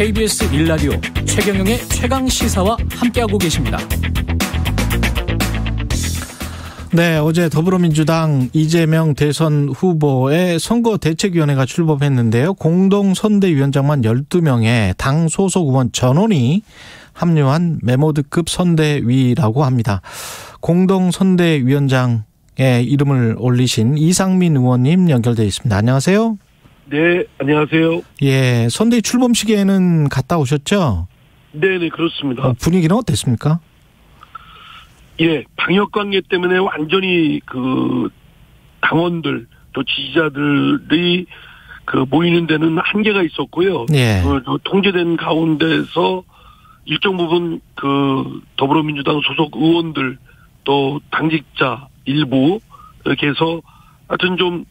KBS 1라디오 최경영의 최강시사와 함께하고 계십니다. 네, 어제 더불어민주당 이재명 대선 후보의 선거대책위원회가 출범했는데요. 공동선대위원장만 12명의 당 소속 의원 전원이 합류한 메모드급 선대위라고 합니다. 공동선대위원장의 이름을 올리신 이상민 의원님 연결되어 있습니다. 안녕하세요. 네, 안녕하세요. 예, 선대위 출범식에는 갔다 오셨죠? 네, 그렇습니다. 분위기는 어땠습니까? 예, 방역 관계 때문에 완전히 그 당원들 또 지지자들이 그 모이는 데는 한계가 있었고요. 예. 통제된 가운데서 일정 부분 그 더불어민주당 소속 의원들 또 당직자 일부 이렇게 해서 하여튼 좀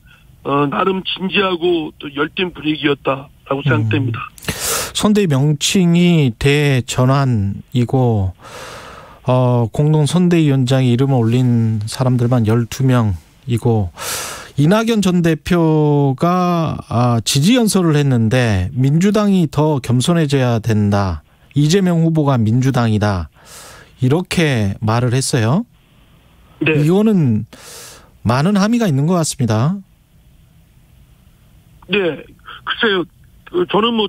나름 진지하고 또 열띤 분위기였다라고 생각됩니다. 선대위 명칭이 대전환이고 공동선대위원장이 이름을 올린 사람들만 12명이고 이낙연 전 대표가 지지연설을 했는데 민주당이 더 겸손해져야 된다. 이재명 후보가 민주당이다. 이렇게 말을 했어요. 네. 이거는 많은 함의가 있는 것 같습니다. 네. 글쎄요. 저는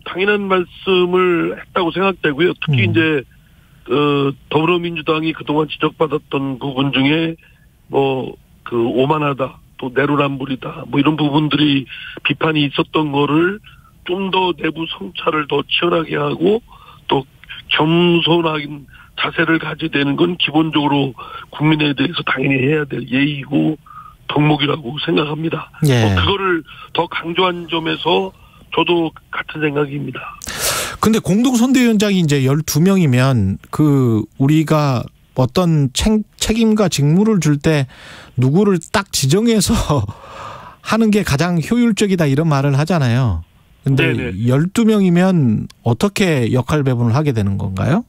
당연한 말씀을 했다고 생각되고요. 특히 이제 더불어민주당이 그동안 지적받았던 부분 중에 오만하다, 또 내로남불이다, 이런 부분들이 비판이 있었던 거를 좀 더 내부 성찰을 더 치열하게 하고 또 겸손한 자세를 가져야 되는 건 기본적으로 국민에 대해서 당연히 해야 될 예의고 덕목이라고 생각합니다. 예. 그거를 더 강조한 점에서 저도 같은 생각입니다. 근데 공동선대위원장이 이제 12명이면 우리가 어떤 책임과 직무를 줄 때 누구를 딱 지정해서 하는 게 가장 효율적이다 이런 말을 하잖아요. 근데 네네. 12명이면 어떻게 역할 배분을 하게 되는 건가요?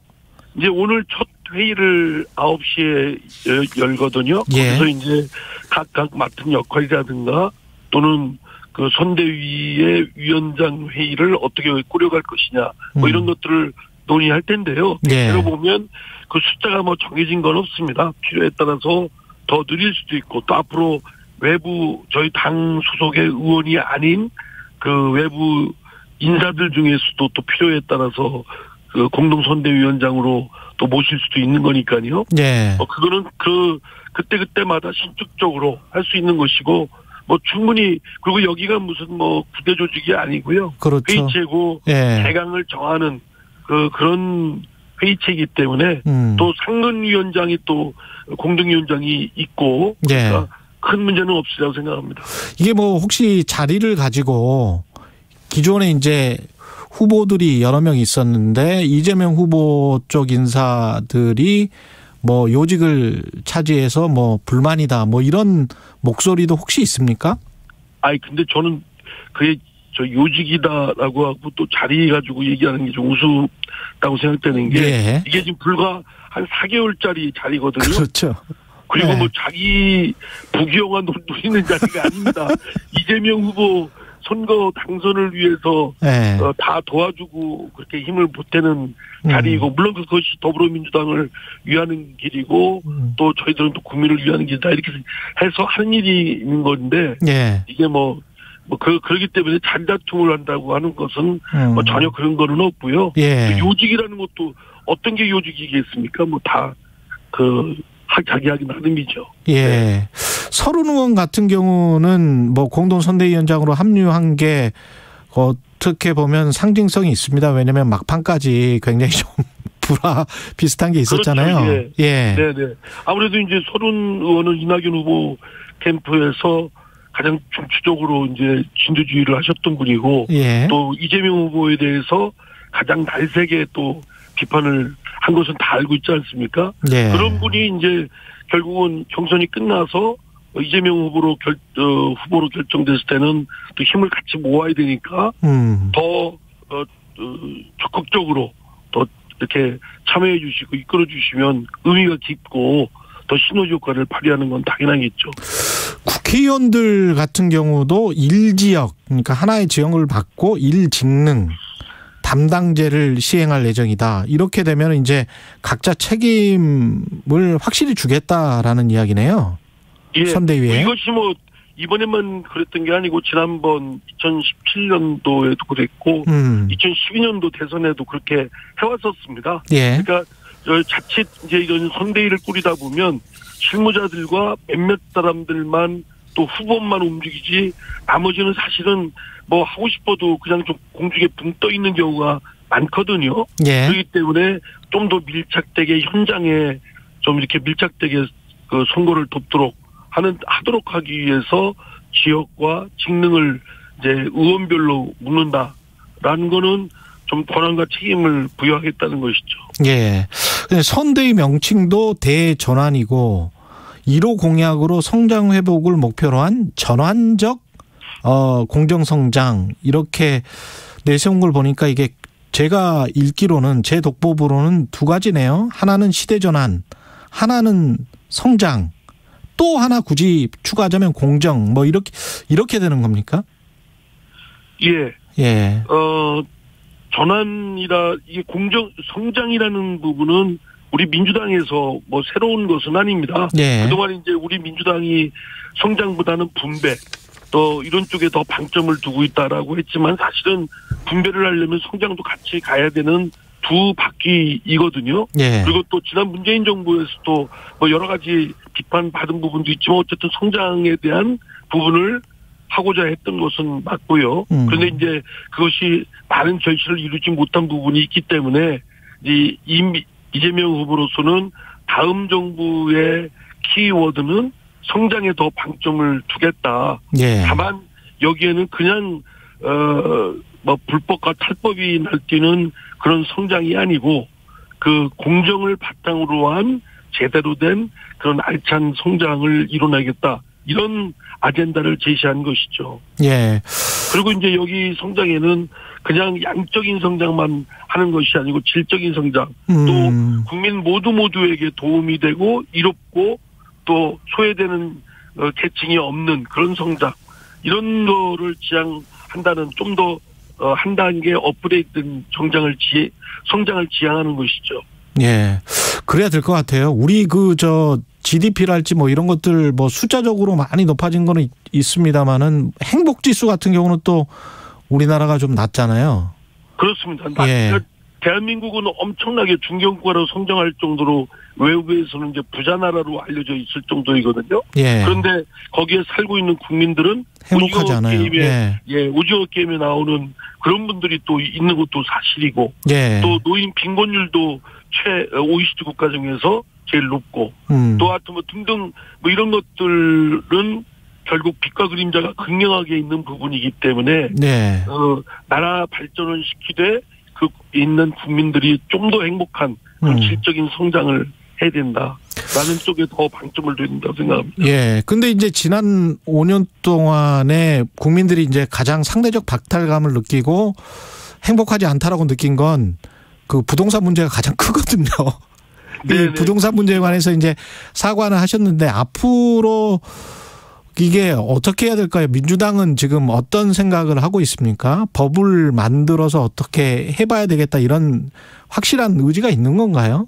이제 오늘 첫 회의를 9시에 열거든요. 예. 거기서 이제 각각 맡은 역할이라든가 또는 그 선대위의 위원장 회의를 어떻게 꾸려갈 것이냐, 이런 것들을 논의할 텐데요. 예. 예를 보면 그 숫자가 정해진 건 없습니다. 필요에 따라서 더 늘릴 수도 있고 또 앞으로 외부 저희 당 소속의 의원이 아닌 그 외부 인사들 중에서도 또 필요에 따라서 그 공동선대위원장으로 또 모실 수도 있는 거니까요. 예. 그거는 그때마다 신축적으로 할 수 있는 것이고 충분히 그리고 여기가 무슨 부대 조직이 아니고요. 그렇죠. 회의체고 예. 대강을 정하는 그런 회의체이기 때문에 또 상근위원장이 또 공동위원장이 있고 그러니까 예. 큰 문제는 없으리라고 생각합니다. 이게 혹시 자리를 가지고 기존에 이제 후보들이 여러 명 있었는데 이재명 후보 쪽 인사들이 요직을 차지해서 불만이다 이런 목소리도 혹시 있습니까? 근데 저는 그게 요직이다라고 하고 또 자리 가지고 얘기하는 게 좀 우습다고 생각되는 게 예. 이게 지금 불과 한 4개월짜리 자리거든요. 그렇죠. 그리고 네. 자기 부귀영화 누리는 자리가 아닙니다. 이재명 후보 선거 당선을 위해서 네. 다 도와주고 그렇게 힘을 보태는 자리이고 물론 그것이 더불어민주당을 위하는 길이고 또 저희들은 또 국민을 위하는 길이다 이렇게 해서 하는 일이 있는 건데 예. 이게 그러기 때문에 잔다툼을 한다고 하는 것은 전혀 그런 거는 없고요. 예. 요직이라는 것도 어떤 게 요직이겠습니까? 다 자기 하기 나름이죠. 예. 네. 서른 의원 같은 경우는 공동선대위원장으로 합류한 게 어떻게 보면 상징성이 있습니다. 왜냐하면 막판까지 굉장히 좀 불화 비슷한 게 있었잖아요. 그렇죠. 예. 네네. 아무래도 이제 서른 의원은 이낙연 후보 캠프에서 가장 중추적으로 이제 진두지휘를 하셨던 분이고 예. 또 이재명 후보에 대해서 가장 날새게 또 비판을 한 것은 다 알고 있지 않습니까? 예. 그런 분이 이제 결국은 경선이 끝나서 이재명 후보로 결정됐을 때는 또 힘을 같이 모아야 되니까 더 적극적으로 더 이렇게 참여해 주시고 이끌어 주시면 의미가 깊고 더 시너지 효과를 발휘하는 건 당연하겠죠. 국회의원들 같은 경우도 일지역, 그러니까 하나의 지역을 받고 일직능 다 담당제를 시행할 예정이다. 이렇게 되면 이제 각자 책임을 확실히 주겠다라는 이야기네요. 예. 선대위에. 이것이 뭐 이번에만 그랬던 게 아니고 지난번 2017년도에도 그랬고 2012년도 대선에도 그렇게 해왔었습니다. 예. 그러니까 자칫 이제 이런 선대위를 꾸리다 보면 실무자들과 몇몇 사람들만 또 후보만 움직이지 나머지는 사실은 뭐 하고 싶어도 그냥 좀 공중에 붕 떠 있는 경우가 많거든요. 예. 그렇기 때문에 좀 더 밀착되게 현장에 좀 이렇게 밀착되게 그 선거를 돕도록 하도록 하기 위해서 지역과 직능을 이제 의원별로 묻는다라는 거는 좀 권한과 책임을 부여하겠다는 것이죠. 예. 선대위 명칭도 대전환이고 1호 공약으로 성장 회복을 목표로 한 전환적 공정성장 이렇게 내세운 걸 보니까 이게 제가 읽기로는 제 독보부로는 두 가지네요. 하나는 시대전환, 하나는 성장, 또 하나 굳이 추가하자면 공정 뭐 이렇게 되는 겁니까? 예. 예. 전환이라 이게 성장이라는 부분은 우리 민주당에서 뭐 새로운 것은 아닙니다. 예. 그동안 이제 우리 민주당이 성장보다는 분배 또 이런 쪽에 더 방점을 두고 있다라고 했지만 사실은 분배를 하려면 성장도 같이 가야 되는 두 바퀴이거든요. 예. 그리고 또 지난 문재인 정부에서도 뭐 여러 가지 비판받은 부분도 있지만 어쨌든 성장에 대한 부분을 하고자 했던 것은 맞고요. 그런데 이제 그것이 많은 결실을 이루지 못한 부분이 있기 때문에 이재명 후보로서는 다음 정부의 키워드는 성장에 더 방점을 두겠다. 예. 다만 여기에는 그냥 뭐 불법과 탈법이 날뛰는 그런 성장이 아니고 그 공정을 바탕으로 한 제대로 된 그런 알찬 성장을 이뤄내겠다. 이런 아젠다를 제시한 것이죠. 예. 그리고 이제 여기 성장에는 그냥 양적인 성장만 하는 것이 아니고 질적인 성장, 또 국민 모두에게 도움이 되고 이롭고 또 소외되는 계층이 없는 그런 성장, 이런 거를 지향한다는 좀 더 한 단계 업그레이드된 성장을 지향하는 것이죠. 예. 그래야 될 것 같아요. 우리 GDP랄지 뭐 이런 것들 뭐 숫자적으로 많이 높아진 거는 있습니다만은 행복 지수 같은 경우는 또 우리나라가 좀 낮잖아요. 그렇습니다. 예. 대한민국은 엄청나게 중견국가로 성장할 정도로 외부에서는 이제 부자 나라로 알려져 있을 정도이거든요. 예. 그런데 거기에 살고 있는 국민들은 행복하지 않아요. 오징어 게임에 나오는 그런 분들이 또 있는 것도 사실이고, 예. 또 노인 빈곤율도 OECD 국가 중에서 제일 높고, 또 하여튼 뭐 등등 뭐 이런 것들은 결국 빛과 그림자가 극명하게 있는 부분이기 때문에 네. 나라 발전을 시키되 그 있는 국민들이 좀 더 행복한 그런 질적인 성장을 해야 된다라는 쪽에 더 방점을 둬야 된다고 생각합니다. 예. 근데 이제 지난 5년 동안에 국민들이 이제 가장 상대적 박탈감을 느끼고 행복하지 않다라고 느낀 건 그 부동산 문제가 가장 크거든요. 이 부동산 문제에 관해서 이제 사과는 하셨는데 앞으로 이게 어떻게 해야 될까요? 민주당은 지금 어떤 생각을 하고 있습니까? 법을 만들어서 어떻게 해봐야 되겠다 이런 확실한 의지가 있는 건가요?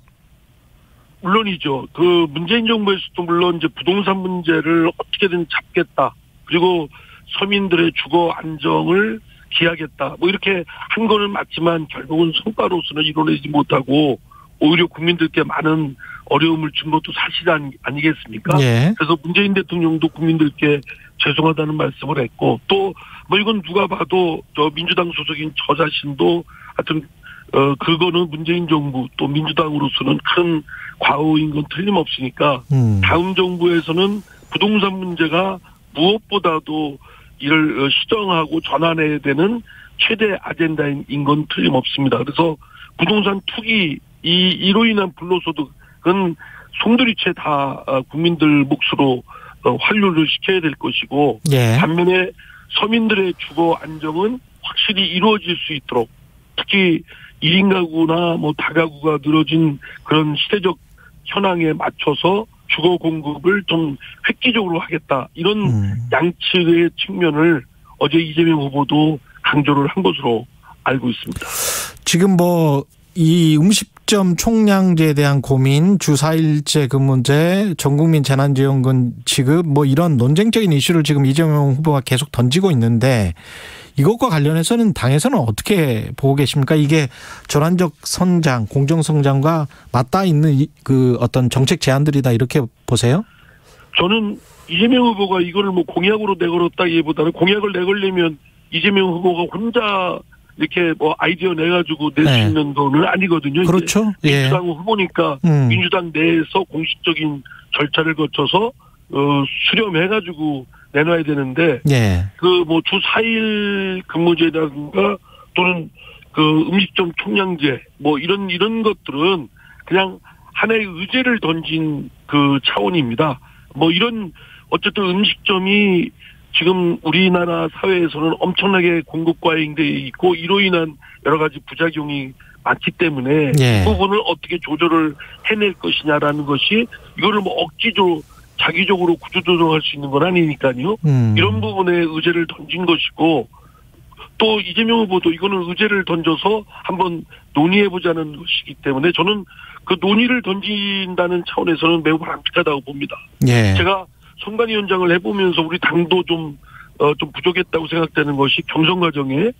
물론이죠. 그 문재인 정부에서도 물론 이제 부동산 문제를 어떻게든 잡겠다. 그리고 서민들의 주거 안정을 기하겠다. 뭐 이렇게 한 거는 맞지만 결국은 성과로서는 이뤄내지 못하고 오히려 국민들께 많은 어려움을 준 것도 사실 아니겠습니까? 예. 그래서 문재인 대통령도 국민들께 죄송하다는 말씀을 했고, 또 뭐 이건 누가 봐도 저 민주당 소속인 저 자신도 하여튼 그거는 문재인 정부 또 민주당으로서는 큰 과오인 건 틀림없으니까 다음 정부에서는 부동산 문제가 무엇보다도 이를 시정하고 전환해야 되는 최대 아젠다인 건 틀림없습니다. 그래서 부동산 투기 이로 인한 불로소득은 송두리째 다 국민들 몫으로 환류를 시켜야 될 것이고, 예. 반면에 서민들의 주거 안정은 확실히 이루어질 수 있도록, 특히 1인 가구나 뭐 다가구가 늘어진 그런 시대적 현황에 맞춰서 주거 공급을 좀 획기적으로 하겠다. 이런 양측의 측면을 어제 이재명 후보도 강조를 한 것으로 알고 있습니다. 지금 뭐 이 음식점 총량제에 대한 고민, 주 4일제 근무제, 전국민 재난지원금 지급 뭐 이런 논쟁적인 이슈를 지금 이재명 후보가 계속 던지고 있는데 이것과 관련해서는 당에서는 어떻게 보고 계십니까? 이게 전환적 성장, 공정 성장과 맞닿아 있는 그 어떤 정책 제안들이다 이렇게 보세요? 저는 이재명 후보가 이거를 뭐 공약으로 내걸었다기보다는 공약을 내걸려면 이재명 후보가 혼자 이렇게 뭐 아이디어 내가지고 낼 수 있는 거는 아니거든요. 그렇죠. 민주당 후보니까 민주당 내에서 공식적인 절차를 거쳐서 수렴해가지고 내놔야 되는데 그 뭐 주 4일 근무제라든가 또는 그 음식점 총량제 뭐 이런 것들은 그냥 하나의 의제를 던진 그 차원입니다. 뭐 이런 어쨌든 음식점이 지금 우리나라 사회에서는 엄청나게 공급 과잉돼 있고 이로 인한 여러 가지 부작용이 많기 때문에 그 부분을 어떻게 조절을 해낼 것이냐라는 것이 이거를 뭐 억지로 자기적으로 구조조정할 수 있는 건 아니니까요. 이런 부분에 의제를 던진 것이고 또 이재명 후보도 이거는 의제를 던져서 한번 논의해보자는 것이기 때문에 저는 그 논의를 던진다는 차원에서는 매우 바람직하다고 봅니다. 제가 선관위원장을 해보면서 우리 당도 좀 부족했다고 생각되는 것이 경선 과정에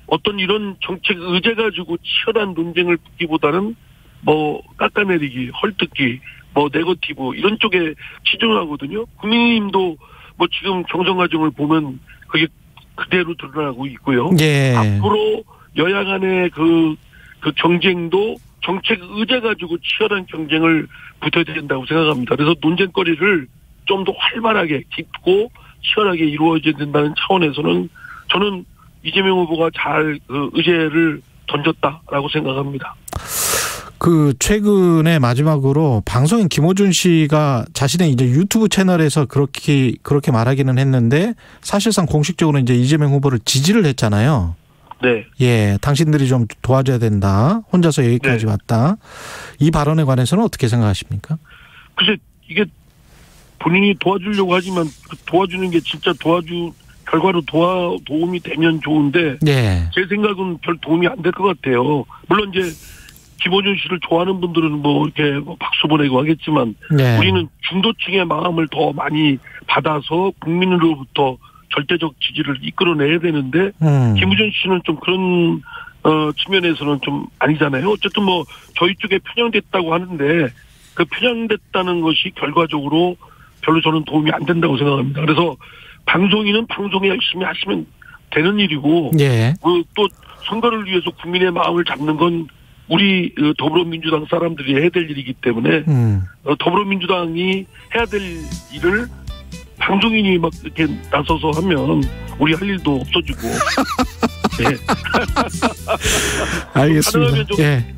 어떤 이런 정책 의제 가지고 치열한 논쟁을 붙기보다는 뭐 깎아내리기, 헐뜯기, 뭐 네거티브 이런 쪽에 치중하거든요. 국민의힘도 뭐 지금 경선 과정을 보면 그게 그대로 드러나고 있고요. 앞으로 여야 간의 그 경쟁도 정책 의제 가지고 치열한 경쟁을 붙어야 된다고 생각합니다. 그래서 논쟁거리를 좀 더 활발하게 깊고 치열하게 이루어져야 된다는 차원에서는 저는 이재명 후보가 잘 그 의제를 던졌다라고 생각합니다. 그 최근에 마지막으로 방송인 김호준 씨가 자신의 이제 유튜브 채널에서 그렇게 말하기는 했는데 사실상 공식적으로 이제 이재명 후보를 지지를 했잖아요. 당신들이 좀 도와줘야 된다. 혼자서 여기까지 왔다. 이 발언에 관해서는 어떻게 생각하십니까? 글쎄 이게 본인이 도와주려고 하지만 도와주는 게 진짜 결과로 도움이 되면 좋은데 제 생각은 별 도움이 안 될 것 같아요. 물론 이제 김호준 씨를 좋아하는 분들은 뭐 이렇게 박수 보내고 하겠지만 우리는 중도층의 마음을 더 많이 받아서 국민으로부터 절대적 지지를 이끌어내야 되는데 김호준 씨는 좀 그런 측면에서는 좀 아니잖아요. 어쨌든 뭐 저희 쪽에 편향됐다고 하는데 그 편향됐다는 것이 결과적으로 별로 저는 도움이 안 된다고 생각합니다. 그래서 방송인은 방송에 열심히 하시면 되는 일이고 또 선거를 위해서 국민의 마음을 잡는 건 우리 더불어민주당 사람들이 해야 될 일이기 때문에 더불어민주당이 해야 될 일을 방송인이 막 이렇게 나서서 하면 우리 할 일도 없어지고 알겠습니다. 가능하면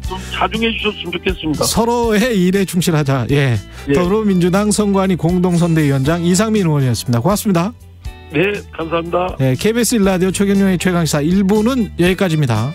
좀 자중해 주셨으면 좋겠습니다. 서로의 일에 충실하자. 더불어민주당 선관위 공동선대위원장 이상민 의원이었습니다. 고맙습니다. 네, 감사합니다. KBS 1라디오 최경영의 최강시사 1부는 여기까지입니다.